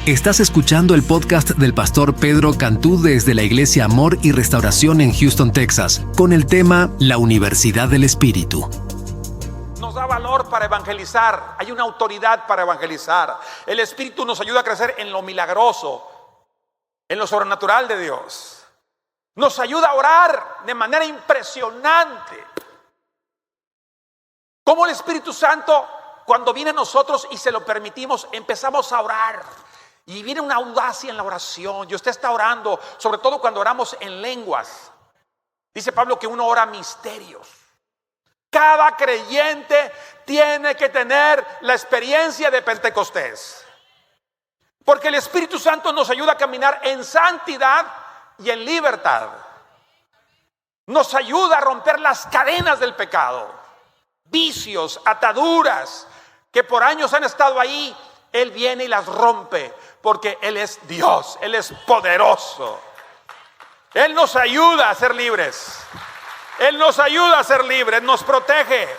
Estás escuchando el podcast del pastor Pedro Cantú desde la Iglesia Amor y Restauración en Houston, Texas, con el tema La Universidad del Espíritu. Nos da valor para evangelizar, hay una autoridad para evangelizar. El Espíritu nos ayuda a crecer en lo milagroso, en lo sobrenatural de Dios. Nos ayuda a orar de manera impresionante. Como el Espíritu Santo, cuando viene a nosotros y se lo permitimos, empezamos a orar. Y viene una audacia en la oración. Y usted está orando, sobre todo cuando oramos en lenguas. Dice Pablo que uno ora misterios. Cada creyente tiene que tener la experiencia de Pentecostés. Porque el Espíritu Santo nos ayuda a caminar en santidad y en libertad. Nos ayuda a romper las cadenas del pecado, vicios, ataduras que por años han estado ahí. Él viene y las rompe porque Él es Dios, Él es poderoso. Él nos ayuda a ser libres. Él nos ayuda a ser libres, nos protege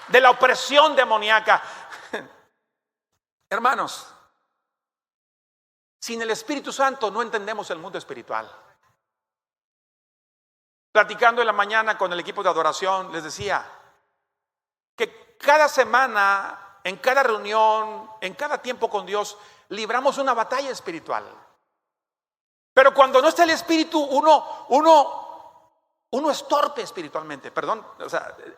de la opresión demoníaca. Hermanos, sin el Espíritu Santo no entendemos el mundo espiritual. Platicando en la mañana con el equipo de adoración, les decía que cada semana, en cada reunión, en cada tiempo con Dios, libramos una batalla espiritual. Pero cuando no está el Espíritu, uno es torpe espiritualmente. Perdón,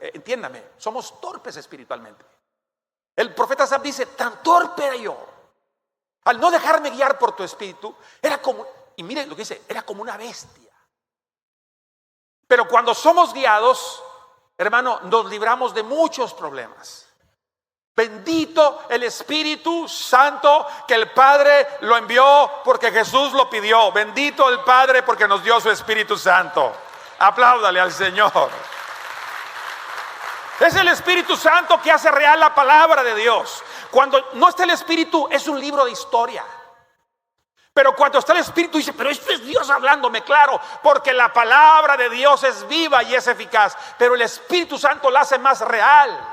entiéndame, somos torpes espiritualmente. El profeta Sam dice, tan torpe era yo. Al no dejarme guiar por tu Espíritu, era como, y miren lo que dice, era como una bestia. Pero cuando somos guiados, hermano, nos libramos de muchos problemas. Bendito el Espíritu Santo, que el Padre lo envió porque Jesús lo pidió. Bendito el Padre porque nos dio su Espíritu Santo. Apláudale al Señor. Es el Espíritu Santo que hace real la palabra de Dios. Cuando no está el Espíritu, es un libro de historia. Pero cuando está el Espíritu, dice, pero esto es Dios hablándome, claro, porque la palabra de Dios es viva y es eficaz. Pero el Espíritu Santo la hace más real.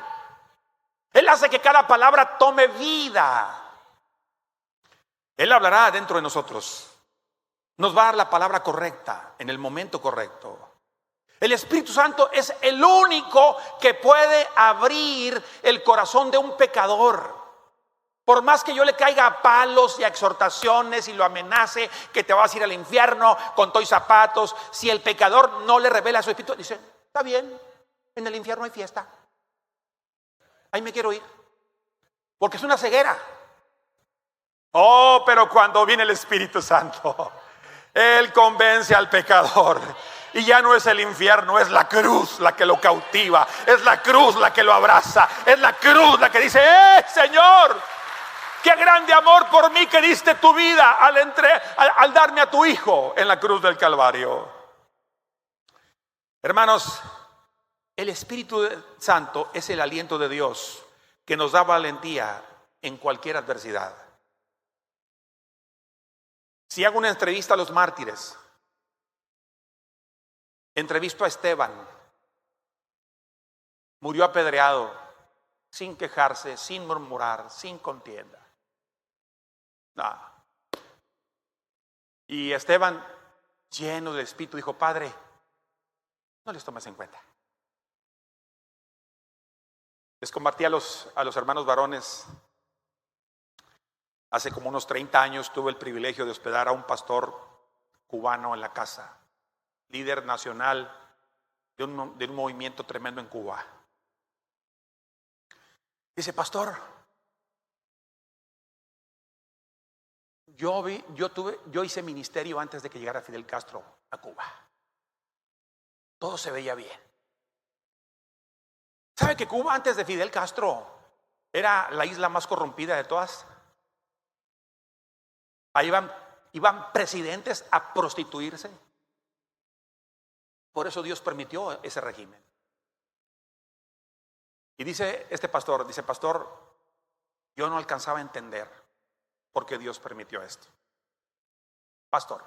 Él hace que cada palabra tome vida. Él hablará dentro de nosotros. Nos va a dar la palabra correcta en el momento correcto. El Espíritu Santo es el único que puede abrir el corazón de un pecador. Por más que yo le caiga a palos y a exhortaciones y lo amenace que te vas a ir al infierno con todos zapatos, si el pecador no le revela su espíritu, dice, está bien, en el infierno hay fiesta. Ahí me quiero ir, porque es una ceguera. Oh, pero cuando viene el Espíritu Santo, Él convence al pecador. Y ya no es el infierno, es la cruz la que lo cautiva. Es la cruz la que lo abraza. Es la cruz la que dice, Señor, qué grande amor por mí que diste tu vida al darme a tu Hijo en la cruz del Calvario. Hermanos, el Espíritu Santo es el aliento de Dios que nos da valentía en cualquier adversidad. Si hago una entrevista a los mártires, entrevisto a Esteban, murió apedreado, sin quejarse, sin murmurar, sin contienda. Nada. Y Esteban, lleno del Espíritu, dijo, Padre, no les tomes en cuenta. Les compartí a los hermanos varones. Hace como unos 30 años tuve el privilegio de hospedar a un pastor cubano en la casa, líder nacional de un movimiento tremendo en Cuba. Dice, pastor, yo hice ministerio antes de que llegara Fidel Castro a Cuba. Todo se veía bien. ¿Sabe que Cuba antes de Fidel Castro era la isla más corrompida de todas? Ahí iban presidentes a prostituirse. Por eso Dios permitió ese régimen. Y dice este pastor, pastor, yo no alcanzaba a entender por qué Dios permitió esto. Pastor.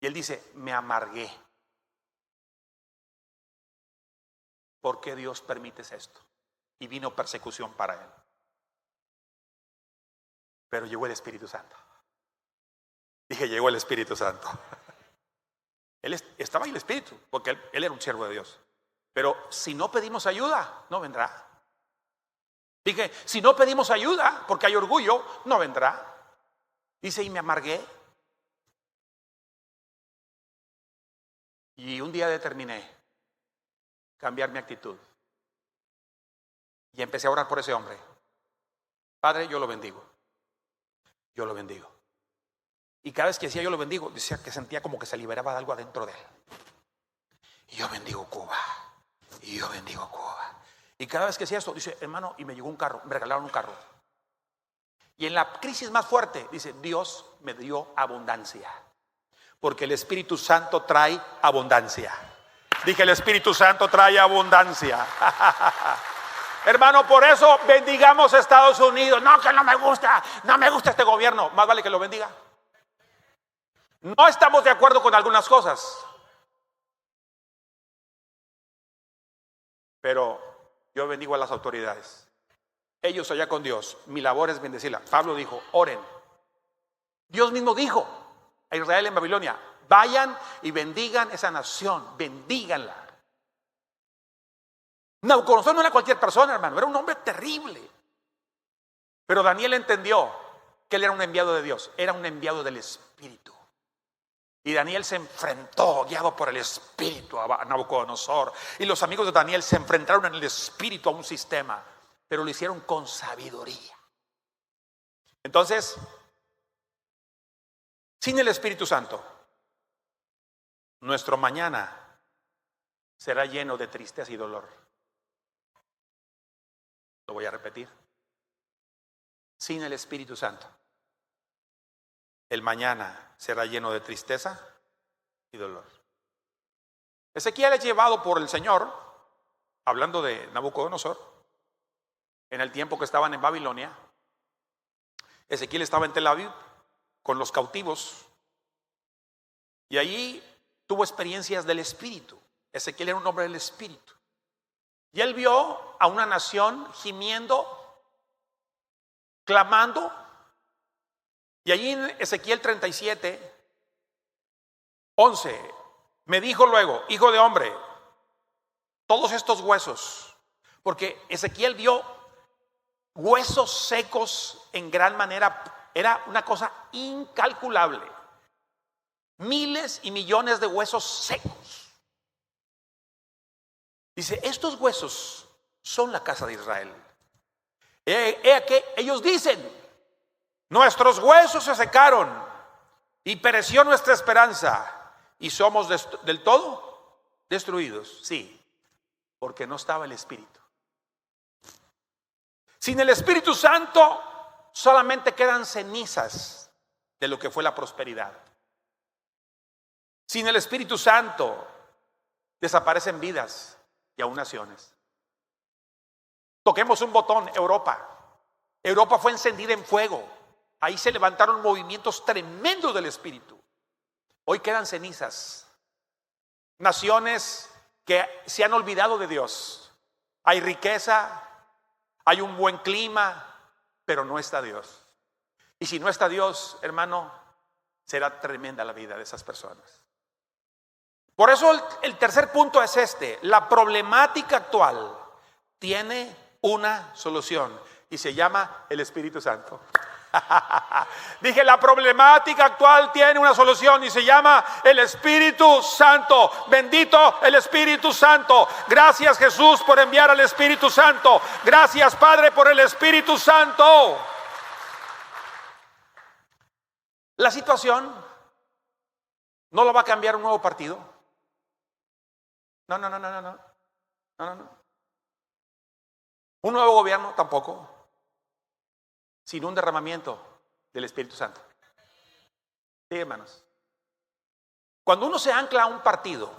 Y él dice, me amargué. ¿Por qué Dios permite esto? Y vino persecución para él. Pero llegó el Espíritu Santo. Dije, llegó el Espíritu Santo. Estaba ahí el Espíritu, porque él era un siervo de Dios. Pero si no pedimos ayuda, no vendrá. Dije, si no pedimos ayuda, porque hay orgullo, no vendrá. Dice, y me amargué. Y un día determiné cambiar mi actitud. Y empecé a orar por ese hombre. Padre, yo lo bendigo. Yo lo bendigo. Y cada vez que decía yo lo bendigo, decía que sentía como que se liberaba de algo adentro de él. Y yo bendigo Cuba. Y yo bendigo Cuba. Y cada vez que decía esto, dice, hermano, y me llegó un carro, me regalaron un carro. Y en la crisis más fuerte, dice, Dios me dio abundancia. Porque el Espíritu Santo trae abundancia. Dije, el Espíritu Santo trae abundancia. Hermano, por eso bendigamos a Estados Unidos. No, que no me gusta este gobierno. Más vale que lo bendiga. No estamos de acuerdo con algunas cosas, pero yo bendigo a las autoridades. Ellos allá con Dios, mi labor es bendecirla. Pablo dijo, oren. Dios mismo dijo a Israel en Babilonia, vayan y bendigan esa nación, bendíganla. Nabucodonosor no era cualquier persona, hermano, era un hombre terrible. Pero Daniel entendió que él era un enviado de Dios, era un enviado del Espíritu. Y Daniel se enfrentó, guiado por el Espíritu, a Nabucodonosor. Y los amigos de Daniel se enfrentaron en el Espíritu a un sistema, pero lo hicieron con sabiduría. Entonces, sin el Espíritu Santo, nuestro mañana será lleno de tristeza y dolor. Lo voy a repetir. Sin el Espíritu Santo, el mañana será lleno de tristeza y dolor. Ezequiel es llevado por el Señor, hablando de Nabucodonosor, en el tiempo que estaban en Babilonia. Ezequiel estaba en Tel Aviv con los cautivos y allí tuvo experiencias del Espíritu. Ezequiel era un hombre del Espíritu. Y él vio a una nación gimiendo, clamando. Y allí en Ezequiel 37:11 me dijo luego, hijo de hombre, todos estos huesos, porque Ezequiel vio huesos secos en gran manera, era una cosa incalculable. Miles y millones de huesos secos. Dice, estos huesos son la casa de Israel. Que ellos dicen, nuestros huesos se secaron y pereció nuestra esperanza y somos del todo destruidos. Sí, porque no estaba el Espíritu. Sin el Espíritu Santo solamente quedan cenizas de lo que fue la prosperidad. Sin el Espíritu Santo desaparecen vidas y aún naciones. Toquemos un botón, Europa. Europa fue encendida en fuego. Ahí se levantaron movimientos tremendos del Espíritu. Hoy quedan cenizas. Naciones que se han olvidado de Dios. Hay riqueza, hay un buen clima, pero no está Dios. Y si no está Dios, hermano, será tremenda la vida de esas personas. Por eso el tercer punto es este. La problemática actual tiene una solución y se llama el Espíritu Santo. Dije, la problemática actual tiene una solución y se llama el Espíritu Santo. Bendito el Espíritu Santo. Gracias, Jesús, por enviar al Espíritu Santo. Gracias, Padre, por el Espíritu Santo. La situación no lo va a cambiar un nuevo partido. No. Un nuevo gobierno tampoco. Sin un derramamiento del Espíritu Santo. Sí, hermanos. Cuando uno se ancla a un partido,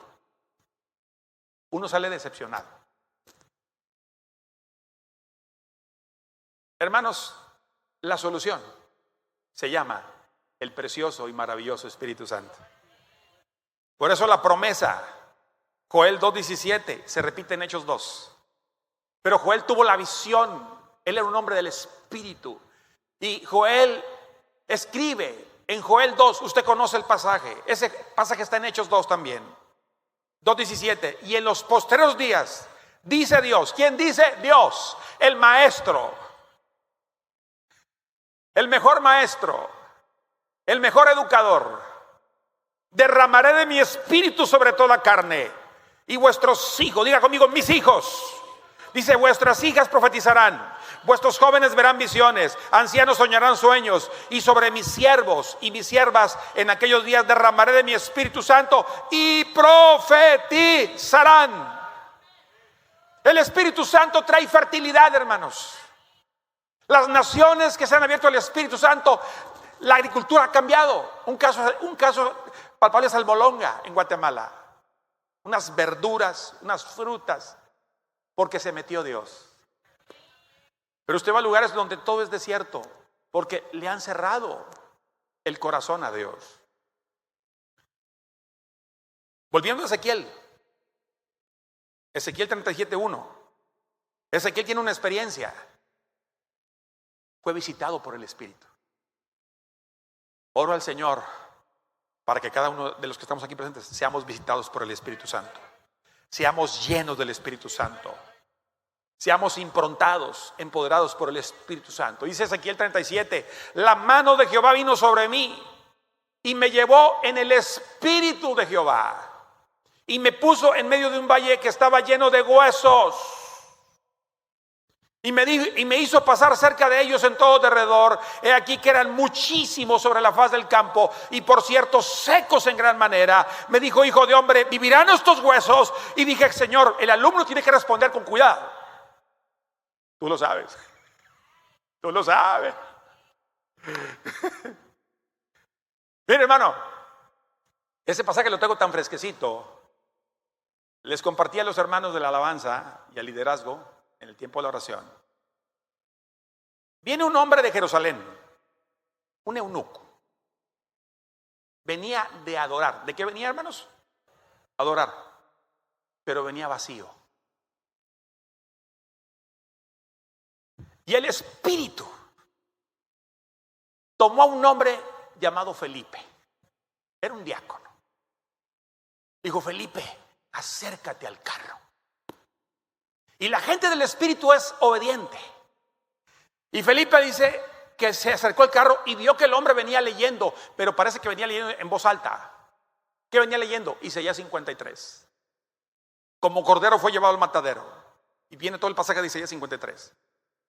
uno sale decepcionado. Hermanos, la solución se llama el precioso y maravilloso Espíritu Santo. Por eso la promesa, Joel 2:17, se repite en Hechos 2. Pero Joel tuvo la visión, él era un hombre del Espíritu. Y Joel escribe en Joel 2, usted conoce el pasaje, ese pasaje está en Hechos 2 también, 2:17. Y en los postreros días, dice Dios. ¿Quién dice? Dios, el maestro, el mejor maestro, el mejor educador. Derramaré de mi espíritu sobre toda carne, y vuestros hijos, diga conmigo, mis hijos. Dice, vuestras hijas profetizarán, vuestros jóvenes verán visiones, ancianos soñarán sueños, y sobre mis siervos y mis siervas en aquellos días derramaré de mi Espíritu Santo y profetizarán. El Espíritu Santo trae fertilidad, hermanos. Las naciones que se han abierto al Espíritu Santo, la agricultura ha cambiado. Un caso palpable es Almolonga en Guatemala. Unas verduras, unas frutas, porque se metió Dios. Pero usted va a lugares donde todo es desierto, porque le han cerrado el corazón a Dios. Volviendo a Ezequiel 37:1. Ezequiel tiene una experiencia. Fue visitado por el Espíritu. Oro al Señor para que cada uno de los que estamos aquí presentes seamos visitados por el Espíritu Santo. Seamos llenos del Espíritu Santo. Seamos improntados, empoderados por el Espíritu Santo. Dice Ezequiel 37, la mano de Jehová vino sobre mí y me llevó en el Espíritu de Jehová y me puso en medio de un valle que estaba lleno de huesos y me hizo pasar cerca de ellos en todo derredor. He aquí que eran muchísimos sobre la faz del campo y por cierto secos en gran manera. Me dijo, hijo de hombre, ¿vivirán estos huesos? Y dije, Señor, el alumno tiene que responder con cuidado. Tú lo sabes. Tú lo sabes. Mire, hermano, ese pasaje lo tengo tan fresquecito. Les compartí a los hermanos de la alabanza y al liderazgo en el tiempo de la oración. Viene un hombre de Jerusalén, un eunuco. Venía de adorar. ¿De qué venía, hermanos? Adorar. Pero venía vacío. Y el Espíritu tomó a un hombre llamado Felipe. Era un diácono. Dijo, Felipe, acércate al carro. Y la gente del Espíritu es obediente. Y Felipe dice que se acercó al carro y vio que el hombre venía leyendo, pero parece que venía leyendo en voz alta. ¿Qué venía leyendo? Isaías 53. Como cordero fue llevado al matadero. Y viene todo el pasaje de Isaías 53.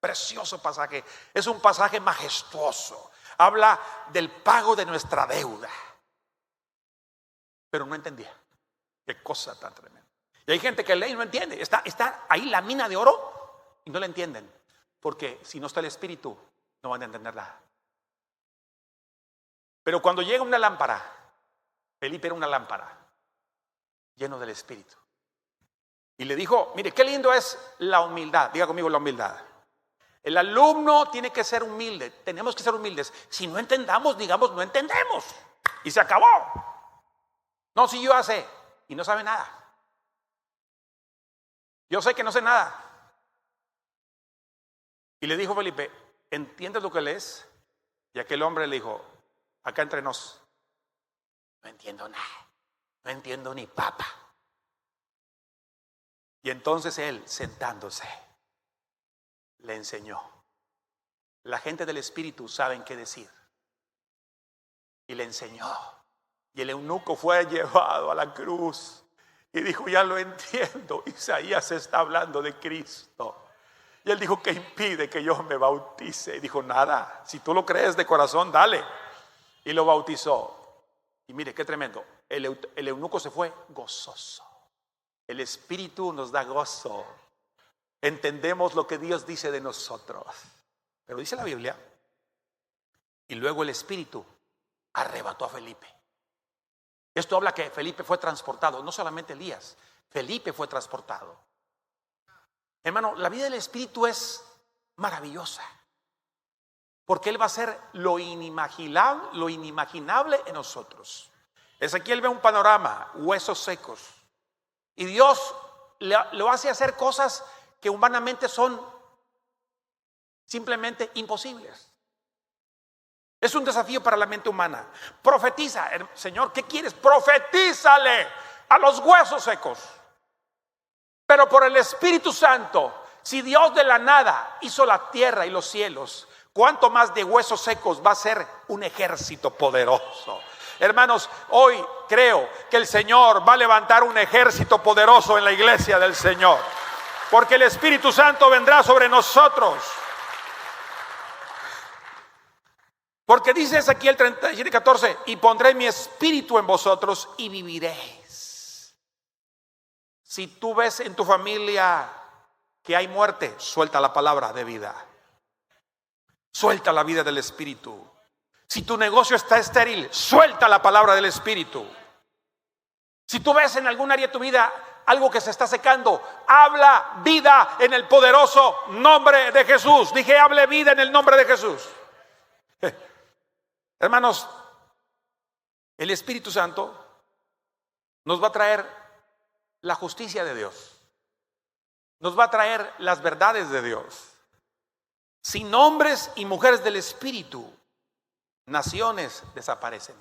Precioso pasaje. Es un pasaje majestuoso. Habla del pago de nuestra deuda. Pero no entendía. Qué cosa tan tremenda. Y hay gente que lee y no entiende. Está ahí la mina de oro y no la entienden. Porque si no está el Espíritu, no van a entender nada. Pero cuando llega una lámpara, Felipe era una lámpara, lleno del Espíritu. Y le dijo, mire, qué lindo es la humildad. Diga conmigo la humildad. El alumno tiene que ser humilde. Tenemos que ser humildes. Si no entendamos, digamos, no entendemos. Y se acabó. No, si yo ya sé. Y no sabe nada. Yo sé que no sé nada. Y le dijo Felipe, ¿entiendes lo que lees? Y aquel hombre le dijo, acá entre nos, no entiendo nada. No entiendo ni papa. Y entonces él, sentándose, le enseñó. La gente del Espíritu saben qué decir. Y le enseñó. Y el eunuco fue llevado a la cruz. Y dijo, ya lo entiendo. Isaías está hablando de Cristo. Y él dijo, ¿qué impide que yo me bautice? Y dijo, nada. Si tú lo crees de corazón, dale. Y lo bautizó. Y mire, qué tremendo. El eunuco se fue gozoso. El Espíritu nos da gozo. Entendemos lo que Dios dice de nosotros. Pero dice la Biblia, y luego el Espíritu arrebató a Felipe. Esto habla que Felipe fue transportado, no solamente Elías, Felipe fue transportado. Hermano, la vida del Espíritu es maravillosa, porque Él va a hacer lo inimaginable en nosotros. Ezequiel ve un panorama, huesos secos, y Dios lo hace hacer cosas que humanamente son simplemente imposibles. Es un desafío para la mente humana. Profetiza, Señor, ¿qué quieres? Profetízale a los huesos secos. Pero por el Espíritu Santo, si Dios de la nada hizo la tierra y los cielos, ¿cuánto más de huesos secos va a ser un ejército poderoso? Hermanos, hoy creo que el Señor va a levantar un ejército poderoso en la iglesia del Señor, porque el Espíritu Santo vendrá sobre nosotros. Porque dice Ezequiel 37:14, y pondré mi espíritu en vosotros y viviréis. Si tú ves en tu familia que hay muerte, suelta la palabra de vida. Suelta la vida del Espíritu. Si tu negocio está estéril, suelta la palabra del Espíritu. Si tú ves en algún área de tu vida algo que se está secando, habla vida en el poderoso nombre de Jesús. Dije, hable vida en el nombre de Jesús. Hermanos, el Espíritu Santo nos va a traer la justicia de Dios. Nos va a traer las verdades de Dios. Sin hombres y mujeres del Espíritu, naciones desaparecen.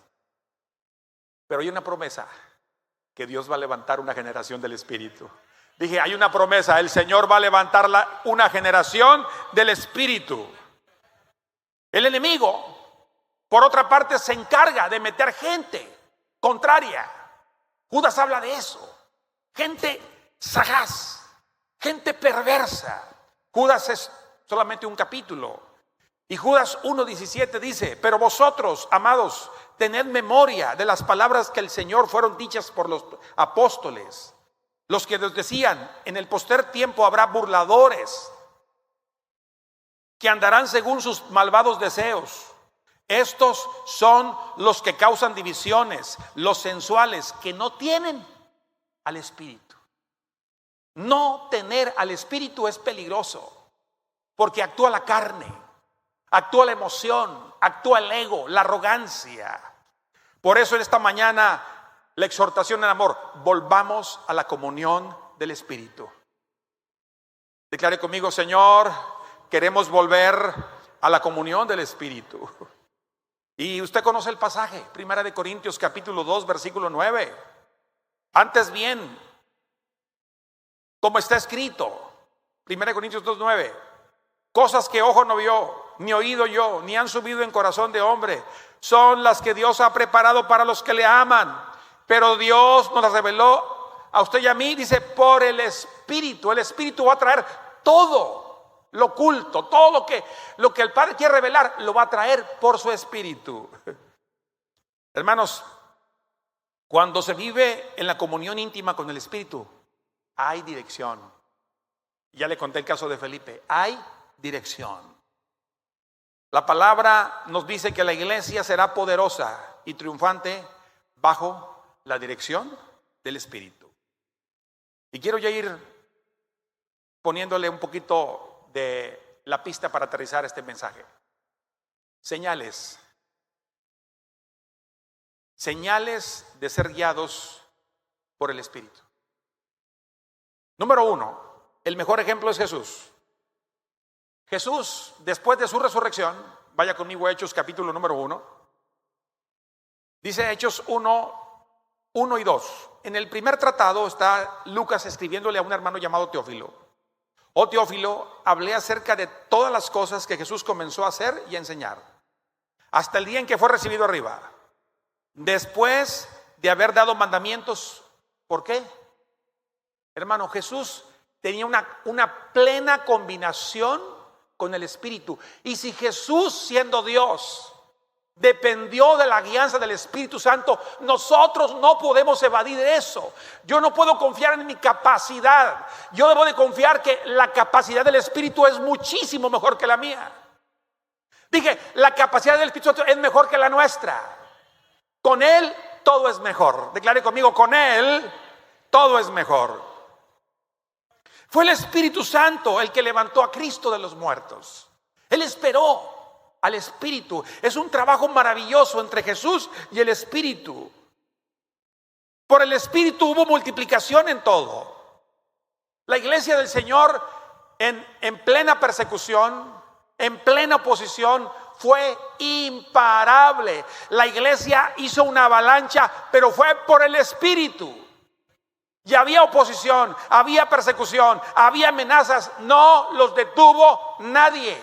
Pero hay una promesa, que Dios va a levantar una generación del Espíritu. Dije, hay una promesa, el Señor va a levantar una generación del Espíritu. El enemigo, por otra parte, se encarga de meter gente contraria. Judas habla de eso. Gente sagaz, gente perversa. Judas es solamente un capítulo. Y Judas 1:17 dice, pero vosotros, amados, tened memoria de las palabras que el Señor fueron dichas por los apóstoles, los que nos decían, en el postrer tiempo habrá burladores que andarán según sus malvados deseos. Estos son los que causan divisiones, los sensuales, que no tienen al Espíritu. No tener al Espíritu es peligroso, porque actúa la carne, actúa la emoción, actúa el ego, la arrogancia. Por eso en esta mañana la exhortación en amor, volvamos a la comunión del Espíritu. Declare conmigo, Señor, queremos volver a la comunión del Espíritu. Y usted conoce el pasaje, 1 Corintios capítulo 2, versículo 9. Antes bien, como está escrito, 1 Corintios 2, 9, cosas que ojo no vio, ni oído yo, ni han subido en corazón de hombre, son las que Dios ha preparado para los que le aman. Pero Dios nos las reveló a usted y a mí, dice, por el Espíritu. El Espíritu va a traer todo lo oculto, todo lo que el Padre quiere revelar, lo va a traer por su Espíritu. Hermanos, cuando se vive en la comunión íntima con el Espíritu, hay dirección. Ya le conté el caso de Felipe, hay dirección. La palabra nos dice que la iglesia será poderosa y triunfante bajo la dirección del Espíritu. Y quiero ya ir poniéndole un poquito de la pista para aterrizar este mensaje. Señales. Señales de ser guiados por el Espíritu. Número 1, el mejor ejemplo es Jesús. Jesús, después de su resurrección, vaya conmigo a Hechos capítulo número 1. Dice Hechos 1 y 2. En el primer tratado está Lucas escribiéndole a un hermano llamado Teófilo. Oh Teófilo, hablé acerca de todas las cosas que Jesús comenzó a hacer y a enseñar, hasta el día en que fue recibido arriba, después de haber dado mandamientos. ¿Por qué? Hermano, Jesús tenía una plena combinación con el Espíritu. Y si Jesús, siendo Dios, dependió de la guianza del Espíritu Santo, nosotros no podemos evadir eso. Yo no puedo confiar en mi capacidad. Yo debo de confiar que la capacidad del Espíritu es muchísimo mejor que la mía. Dije, la capacidad del Espíritu Santo es mejor que la nuestra. Con Él todo es mejor. Declare conmigo, con Él todo es mejor. Fue el Espíritu Santo el que levantó a Cristo de los muertos. Él esperó al Espíritu. Es un trabajo maravilloso entre Jesús y el Espíritu. Por el Espíritu hubo multiplicación en todo. La iglesia del Señor en plena persecución, en plena oposición, fue imparable. La iglesia hizo una avalancha, pero fue por el Espíritu. Y había oposición, había persecución, había amenazas. No los detuvo nadie.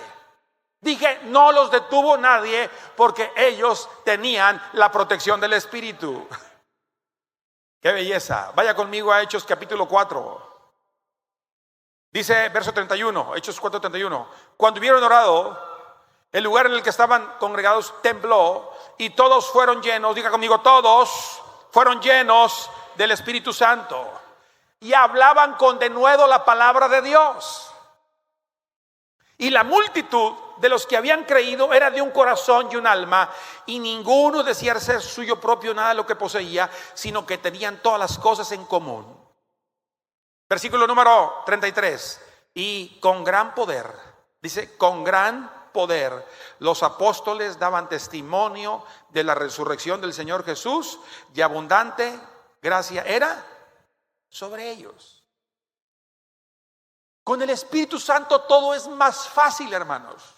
Dije, no los detuvo nadie porque ellos tenían la protección del Espíritu. ¡Qué belleza! Vaya conmigo a Hechos capítulo 4. Dice verso 31, Hechos 4:31. Cuando hubieron orado, el lugar en el que estaban congregados tembló y todos fueron llenos, diga conmigo, todos fueron llenos del Espíritu Santo y hablaban con denuedo la palabra de Dios. Y la multitud de los que habían creído era de un corazón y un alma, y ninguno decía ser suyo propio nada de lo que poseía, sino que tenían todas las cosas en común. Versículo número 33. Y con gran poder, dice, con gran poder, los apóstoles daban testimonio de la resurrección del Señor Jesús, y abundante gracia era sobre ellos. Con el Espíritu Santo todo es más fácil, hermanos.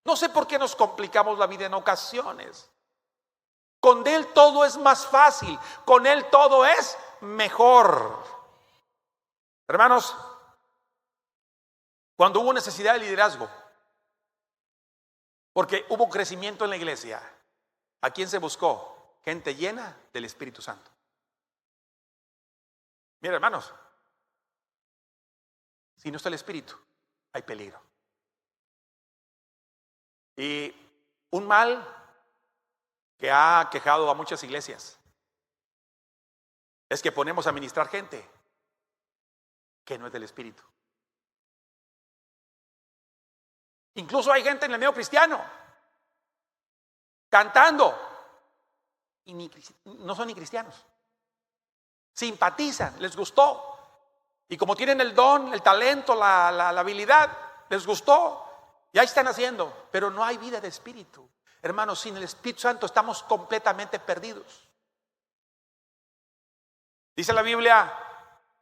No sé por qué nos complicamos la vida en ocasiones. Con Él todo es más fácil, con Él todo es mejor. Hermanos, cuando hubo necesidad de liderazgo, porque hubo crecimiento en la iglesia, ¿a quién se buscó? Gente llena del Espíritu Santo. Mira, hermanos, si no está el Espíritu, hay peligro. Y un mal que ha aquejado a muchas iglesias es que ponemos a ministrar gente que no es del Espíritu. Incluso hay gente en el medio cristiano cantando y no son ni cristianos. Simpatizan, les gustó. Y como tienen el don, el talento, la habilidad, les gustó. Y ahí están haciendo, pero no hay vida de Espíritu. Hermanos, sin el Espíritu Santo estamos completamente perdidos. Dice la Biblia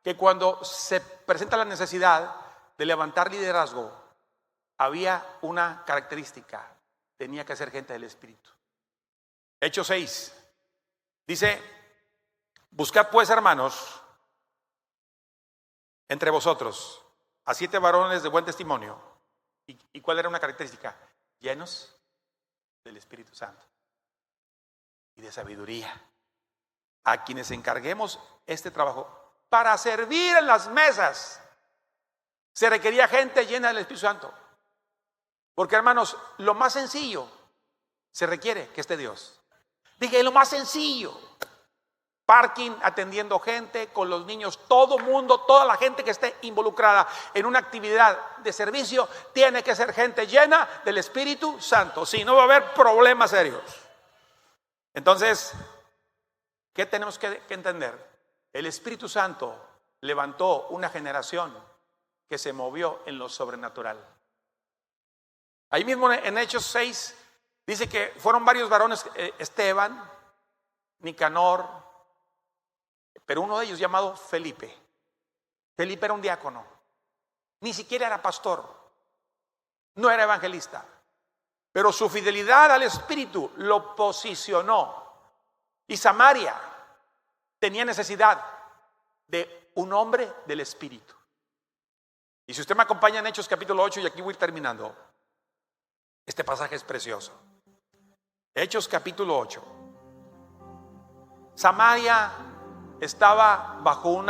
que cuando se presenta la necesidad de levantar liderazgo, había una característica: tenía que ser gente del Espíritu. Hechos 6 dice: buscad pues, hermanos, entre vosotros a 7 varones de buen testimonio. ¿Y cuál era una característica? Llenos del Espíritu Santo y de sabiduría, a quienes encarguemos este trabajo para servir en las mesas. Se requería gente llena del Espíritu Santo. Porque, hermanos, lo más sencillo se requiere que esté Dios. Dije, lo más sencillo: parking, atendiendo gente, con los niños, todo mundo, toda la gente que esté involucrada en una actividad de servicio, tiene que ser gente llena del Espíritu Santo. Si no, va a haber problemas serios. Entonces, ¿qué tenemos que entender? El Espíritu Santo levantó una generación que se movió en lo sobrenatural. Ahí mismo en Hechos 6 dice que fueron varios varones, Esteban, Nicanor, pero uno de ellos llamado Felipe. Felipe era un diácono, ni siquiera era pastor, no era evangelista, pero su fidelidad al Espíritu lo posicionó. Y Samaria tenía necesidad de un hombre del Espíritu. Y si usted me acompaña en Hechos capítulo 8, y aquí voy terminando, este pasaje es precioso. Hechos capítulo 8. Samaria estaba bajo un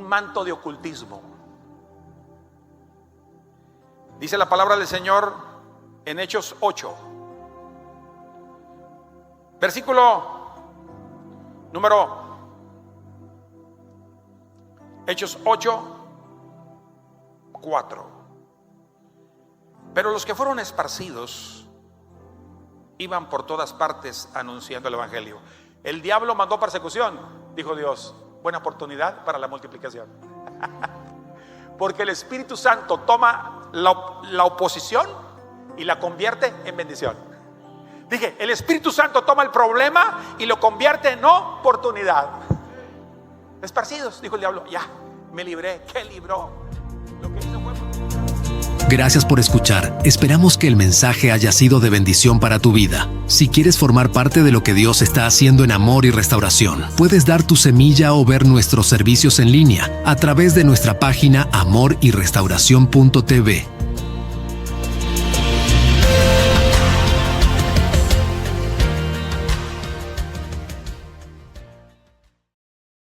manto de ocultismo. Dice la palabra del Señor en Hechos 8, versículo número Hechos 8, 4. Pero los que fueron esparcidos iban por todas partes anunciando el evangelio. El diablo mandó persecución, dijo Dios, buena oportunidad para la multiplicación. Porque el Espíritu Santo toma la oposición y la convierte en bendición. Dije, el Espíritu Santo toma el problema y lo convierte en oportunidad. Esparcidos, dijo el diablo, ya, me libré. ¿Qué libró? Lo que hizo fue... Gracias por escuchar. Esperamos que el mensaje haya sido de bendición para tu vida. Si quieres formar parte de lo que Dios está haciendo en Amor y Restauración, puedes dar tu semilla o ver nuestros servicios en línea a través de nuestra página amoryrestauracion.tv.